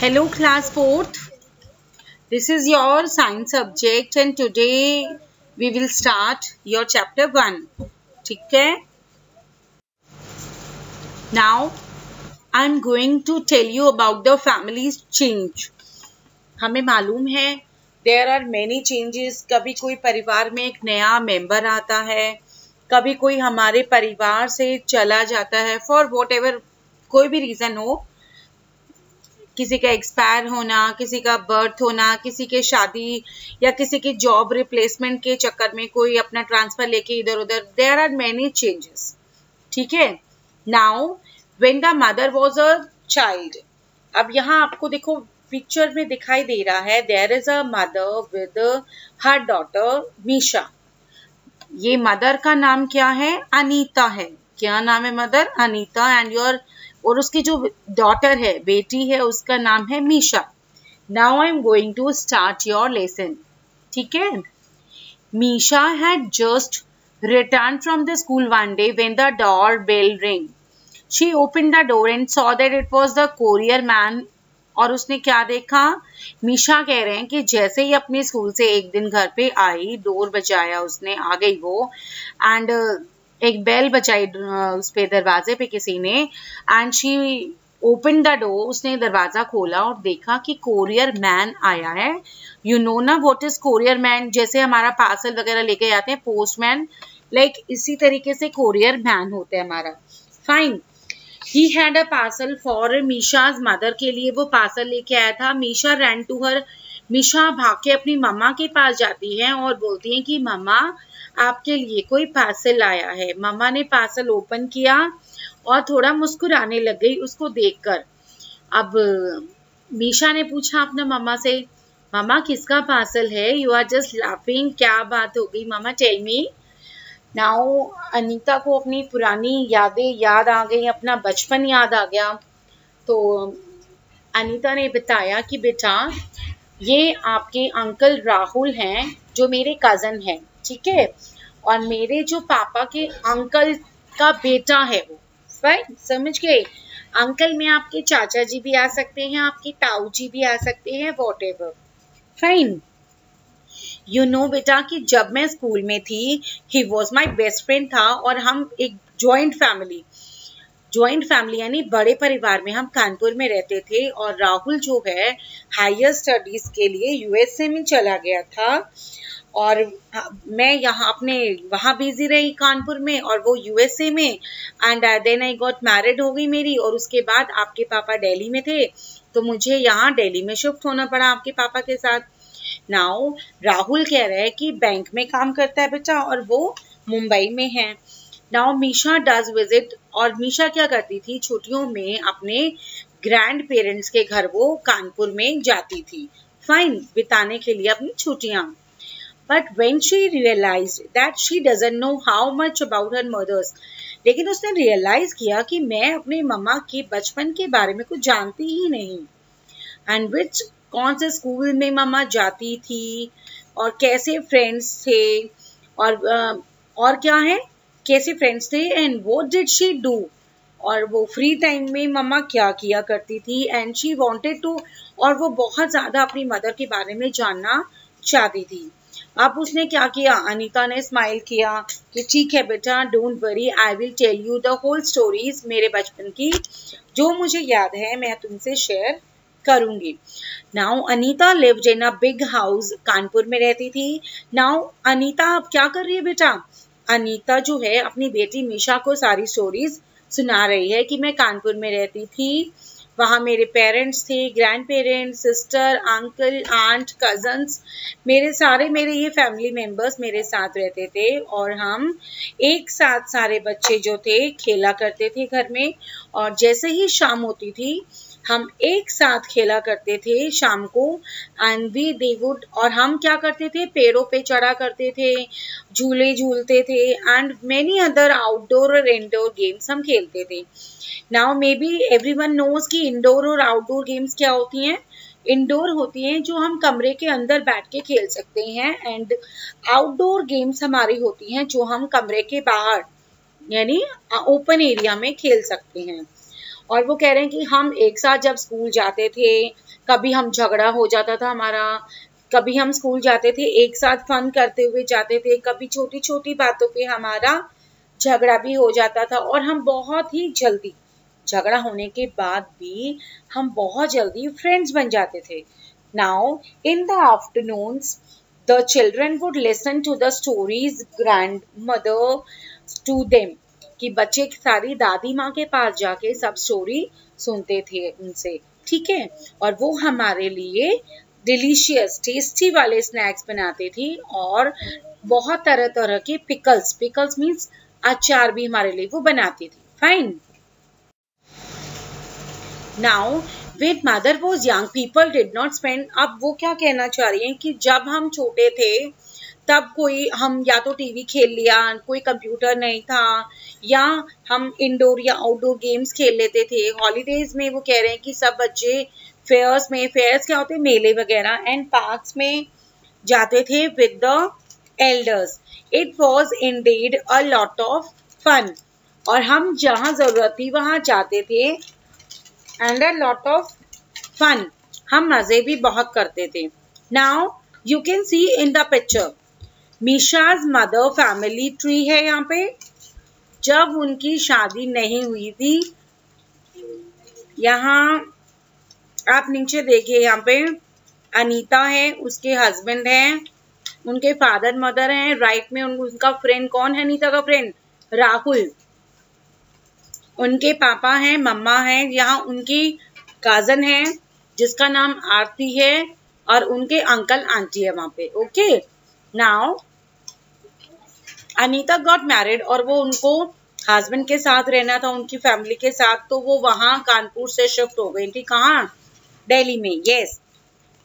Hello class 4th. This is your science subject and today we will start your chapter 1. ठीक है? Now I am going to tell you about the family's change. हमें मालूम है there are many changes. कभी कोई परिवार में एक नया मेंबर आता है, कभी कोई हमारे परिवार से चला जाता है for whatever कोई भी रीजन हो, किसी का एक्सपायर होना, किसी का बर्थ होना, किसी के शादी या किसी के जॉब रिप्लेसमेंट के चक्कर में कोई अपना ट्रांसफर लेके इधर उधर, देयर आर मेनी चेंजेस. ठीक है. Now when the mother was a child, अब यहाँ आपको देखो पिक्चर में दिखाई दे रहा है there is a mother with her daughter Misha. ये मदर का नाम क्या है? अनीता है. क्या नाम है? मदर अनीता. एंड योर और उसकी जो डॉटर है, बेटी है, उसका नाम है Misha. Now I am going to start your lesson. ठीक है. Misha had just return from the school one day when the door bell ring. She open the door and saw that it was the courier man. और उसने क्या देखा? मीशा कह रहे हैं कि जैसे ही अपने स्कूल से एक दिन घर पे आई, डोर बजाया उसने, आ गई वो, एंड एक बेल बजाई उस पे दरवाजे पे किसी ने, and she open the door. उसने दरवाजा खोला और देखा कि कोरियर मैन आया है. यू नो ना व्हाट इज कोरियर मैन? जैसे हमारा पार्सल वगैरह लेके आते हैं पोस्टमैन, लाइक इसी तरीके से कोरियर मैन होता है हमारा. Fine. He had a parcel for Misha's mother. के लिए वो पार्सल लेके आया था. Misha ran to her. Misha भाग के अपनी मम्मा के पास जाती है और बोलती है कि मम्मा आपके लिए कोई पार्सल आया है. मम्मा ने पार्सल ओपन किया और थोड़ा मुस्कुराने लग गई उसको देखकर. अब मीशा ने पूछा अपने मम्मा से, मम्मा किसका पार्सल है? You are just laughing. क्या बात हो गई मम्मा? Tell me. नाउ अनीता को अपनी पुरानी यादें याद आ गई, अपना बचपन याद आ गया. तो अनीता ने बताया कि बेटा ये आपके अंकल राहुल हैं जो मेरे कजन हैं. ठीक है. और मेरे जो पापा के अंकल का बेटा है वो. राइट. समझ गए? अंकल में आपके चाचा जी भी आ सकते हैं, आपके ताऊ जी भी आ सकते हैं, व्हाटएवर. फाइन. यू नो बेटा कि जब मैं स्कूल में थी he was my best friend था और हम एक ज्वाइंट फैमिली यानी बड़े परिवार में हम कानपुर में रहते थे. और राहुल जो है हायर स्टडीज के लिए यूएसए में चला गया था और मैं यहाँ अपने वहाँ बिजी रही कानपुर में और वो यूएसए में. And then I got married, हो गई मेरी. और उसके बाद आपके पापा दिल्ली में थे तो मुझे यहाँ दिल्ली में शिफ्ट होना पड़ा आपके पापा के साथ. नाउ राहुल कह रहा है कि बैंक में काम करता है बेटा और वो मुंबई में है. Now Misha does visit. और मीशा क्या करती थी? छुट्टियों में अपने ग्रैंड पेरेंट्स के घर वो कानपुर में जाती थी. फाइन. बिताने के लिए अपनी छुट्टियां. But when she realized that she doesn't know how much about her mother's, लेकिन उसने रियलाइज किया कि मैं अपने मम्मा के बचपन के बारे में कुछ जानती ही नहीं. एंड विच कौन से स्कूल में मम्मा जाती थी और कैसे फ्रेंड्स थे और क्या है, कैसे फ्रेंड्स थे. And what did she do. और वो फ्री टाइम में मम्मा क्या किया करती थी. And she wanted to. और वो बहुत ज़्यादा अपनी मदर के बारे में जानना चाहती थी. अब उसने क्या किया? अनीता ने स्माइल किया कि ठीक है बेटा, don't worry, I will tell you the whole stories मेरे बचपन की, जो मुझे याद है मैं तुमसे शेयर करूंगी. Now Anita lived in a big house. Kanpur में रहती थी. नाउ अनीता अब क्या कर रही है बेटा? अनीता जो है अपनी बेटी मीशा को सारी स्टोरीज सुना रही है कि मैं कानपुर में रहती थी, वहाँ मेरे पेरेंट्स थे, grandparents, sister, uncle, aunt, cousins, मेरे ये फैमिली मेंबर्स मेरे साथ रहते थे और हम एक साथ सारे बच्चे जो थे खेला करते थे घर में. और जैसे ही शाम होती थी हम एक साथ खेला करते थे शाम को. And they would. और हम क्या करते थे? पेड़ों पे चढ़ा करते थे, झूले झूलते थे एंड मेनी अदर आउटडोर और इंडोर गेम्स हम खेलते थे. Now may be everyone knows कि इंडोर और आउटडोर गेम्स क्या होती हैं. इंडोर होती हैं जो हम कमरे के अंदर बैठ के खेल सकते हैं एंड आउटडोर गेम्स हमारी होती हैं जो हम कमरे के बाहर यानी ओपन एरिया में खेल सकते हैं. और वो कह रहे हैं कि हम एक साथ जब स्कूल जाते थे, कभी हम झगड़ा हो जाता था हमारा, कभी हम स्कूल जाते थे एक साथ फन करते हुए जाते थे, कभी छोटी छोटी बातों पे हमारा झगड़ा भी हो जाता था और हम बहुत ही जल्दी, झगड़ा होने के बाद भी हम बहुत जल्दी फ्रेंड्स बन जाते थे। Now in the afternoons the children would listen to the stories grandmother to them, कि बच्चे सारी दादी माँ के पास जाके सब स्टोरी सुनते थे उनसे, ठीक है। और वो हमारे लिए डिलीशियस टेस्टी वाले स्नैक्स बनाते थी और बहुत तरह तरह के पिकल्स मीन्स अचार भी हमारे लिए वो बनाती थी। Fine. Now with mother was young people did not spend, अब वो क्या कहना चाह रही हैं कि जब हम छोटे थे तब कोई हम या तो टीवी खेल लिया, कोई कंप्यूटर नहीं था, या हम इंडोर या आउटडोर गेम्स खेल लेते थे। हॉलीडेज में वो कह रहे हैं कि सब बच्चे फेयर्स क्या होते हैं, मेले वगैरह, एंड पार्क्स में जाते थे with the elders. It was indeed a lot of fun, और हम जहाँ जरूरत थी वहाँ जाते थे, and a lot of fun, हम मजे भी बहुत करते थे। Now you can see in the picture Misha's mother family tree है यहाँ पे, जब उनकी शादी नहीं हुई थी। यहाँ आप नीचे देखिए, यहाँ पे अनीता है, उसके हस्बैंड हैं, उनके फादर मदर हैं, राइट में उनका फ्रेंड कौन है, अनीता का फ्रेंड राहुल, उनके पापा हैं, मम्मा है, यहाँ उनकी कजन है जिसका नाम आरती है, और उनके अंकल आंटी है वहां पे। Okay, now Anita got married, और वो उनको हस्बैंड के साथ रहना था, उनकी फैमिली के साथ, तो वो वहां कानपुर से शिफ्ट हो गई थी। कहाँ? दिल्ली में। Yes,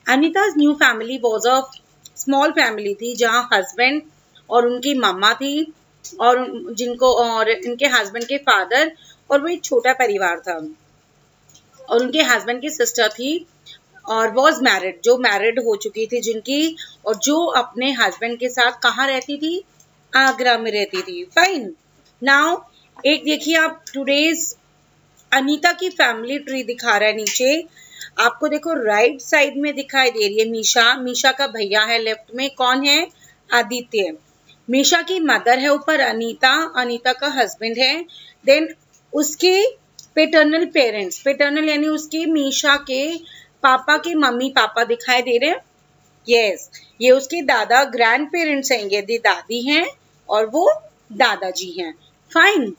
Anita's new family was a small family थी, जहाँ हस्बैंड और उनकी मम्मा थी, और इनके हस्बैंड के फादर, और वो एक छोटा परिवार था, और उनके हस्बैंड की सिस्टर थी, और वॉज मैरिड, जो मैरिड हो चुकी थी जिनकी, और जो अपने हस्बैंड के साथ कहाँ रहती थी, आगरा में रहती थी। फाइन। नाउ एक देखिए आप, टुडेज अनीता की फैमिली ट्री दिखा रहा है नीचे आपको, देखो राइट साइड में दिखाई दे रही है मीशा का भैया है, लेफ्ट में कौन है, आदित्य। मीशा की मदर है ऊपर, अनीता का हस्बैंड है, देन उसके पेटर्नल पेरेंट्स, पेटर्नल यानी उसके मीशा के पापा के मम्मी पापा दिखाई दे रहे हैं। यस, ये उसके दादा ग्रैंड पेरेंट्स हैं, ये दादी हैं और वो दादाजी हैं। Fine.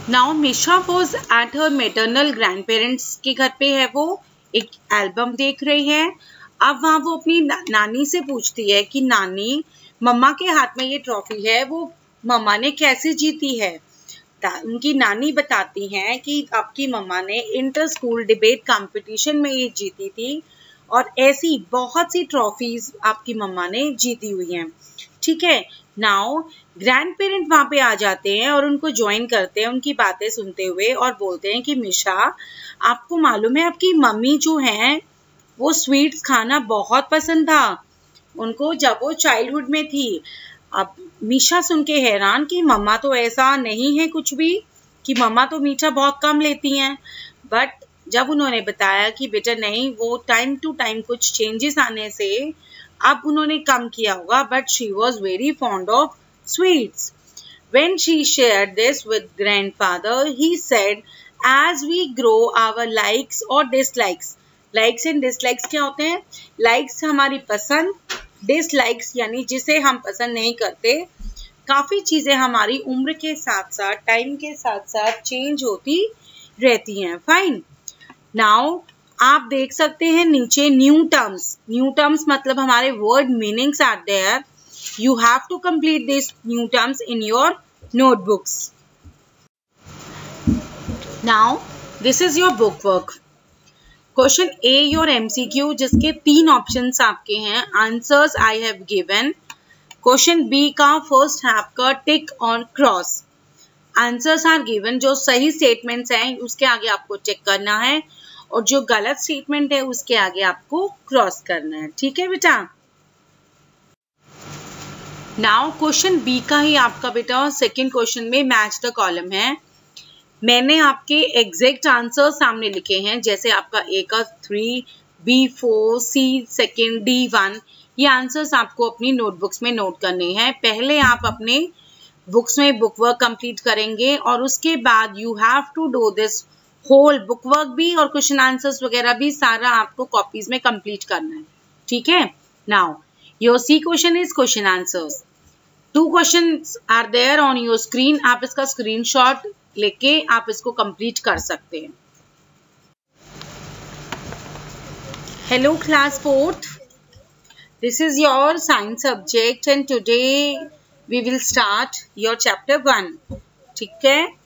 Now Misha was at her maternal grandparents के घर पे है, वो एक एल्बम देख रही है। अब वहाँ वो अपनी नानी से पूछती है कि नानी, मम्मा के हाथ में ये ट्रॉफी है, वो मम्मा ने कैसे जीती है। उनकी नानी बताती हैं कि आपकी मम्मा ने इंटर स्कूल डिबेट कंपटीशन में ये जीती थी, और ऐसी बहुत सी ट्रॉफीज आपकी मम्मा ने जीती हुई हैं। ठीक है। नाउ ग्रैंड पेरेंट वहां पे आ जाते हैं और उनको ज्वाइन करते हैं, उनकी बातें सुनते हुए, और बोलते हैं कि मीशा, आपको मालूम है आपकी मम्मी जो हैं वो स्वीट्स खाना बहुत पसंद था उनको जब वो चाइल्डहुड में थी। अब मीशा सुन के हैरान कि मम्मा तो ऐसा नहीं है कुछ भी, कि मम्मा तो मीठा बहुत कम लेती हैं। बट जब उन्होंने बताया कि बेटा नहीं, वो टाइम टू टाइम कुछ चेंजेस आने से अब उन्होंने कम किया होगा, but she was very fond of sweets. When she shared this with grandfather, he said, as we grow our likes or dislikes, likes and dislikes क्या होते हैं? Likes हमारी पसंद, dislikes यानी जिसे हम पसंद नहीं करते। काफी चीजें हमारी उम्र के साथ साथ, टाइम के साथ साथ चेंज होती रहती हैं। फाइन। नाउ आप देख सकते हैं नीचे न्यू टर्म्स मतलब हमारे word meanings are there. You have to complete these new terms in your notebooks. Now, this is your book work. Question A your MCQ, जिसके 3 options आपके हैं. Answers I have given. Question B का first half का tick on cross. Answers are given. जो सही statements हैं उसके आगे आपको tick करना है, और जो गलत statement है उसके आगे आपको cross करना है. ठीक है बेटा? नाउ क्वेश्चन बी का ही आपका बेटा सेकंड क्वेश्चन में मैच द कॉलम है. मैंने आपके एग्जैक्ट आंसर सामने लिखे हैं, जैसे आपका ए का 3, बी 4, सी सेकेंड, डी 1। ये आंसर्स आपको अपनी नोटबुक्स में नोट करने हैं। पहले आप अपने बुक्स में बुक वर्क कंप्लीट करेंगे और उसके बाद you have to do this whole book work भी और क्वेश्चन आंसर्स वगैरह भी सारा आपको कॉपीज में कंप्लीट करना है, ठीक है। Now your C question is question answers. 2 questions are there on your screen. आप इसका स्क्रीनशॉट लेके आप इसको कंप्लीट कर सकते हैं। Hello class 4th, this is your science subject and today we will start your chapter 1, ठीक है।